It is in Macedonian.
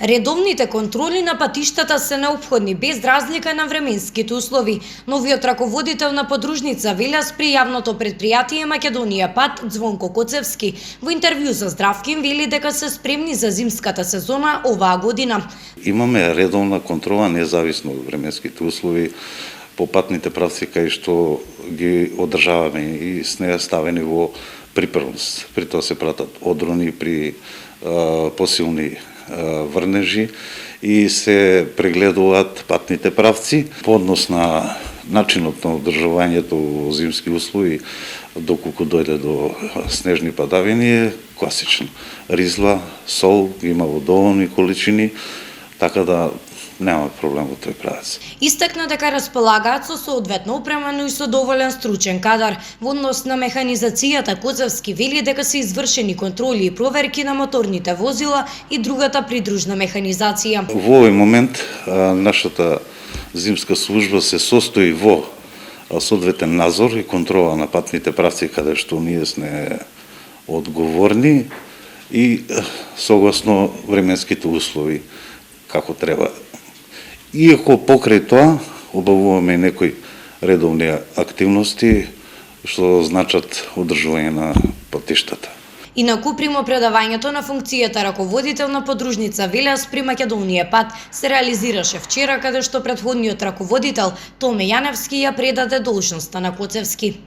Редовните контроли на патиштата се неопходни без разлика на временските услови. Новиот раководител на подружница Велес при јавното претпријатие Македонија Пат Звонко Коцевски во интервју за Здравкин вели дека се спремни за зимската сезона оваа година. Имаме редовна контрола независно од временските услови по патните правци кај што ги одржаваме и с неја ставени во приправност. При тоа се пратат одрони при посилни врнежи и се прегледуваат патните правци по однос на начинот на одржувањето во зимски услови доколку дојде до снежни падавини е класично. Ризла, сол има во доволни количини, така да нема проблем во тој правец. Истакна дека располагаат со соодветно опремено и со доволен стручен кадар. Во однос на механизацијата Коцевски вели дека се извршени контроли и проверки на моторните возила и другата придружна механизација. Во овој момент нашата зимска служба се состои во соодветен надзор и контрола на патните правци каде што ние сме одговорни и согласно временските услови како треба. Иако покрај тоа обавуваме и некои редовни активности што значат одржување на патиштата. Инаку примопредавањето на функцијата раководител на подружница Велес при Македонија Пат се реализираше вчера, каде што претходниот раководител Томе Јаневски ја предаде должноста на Коцевски.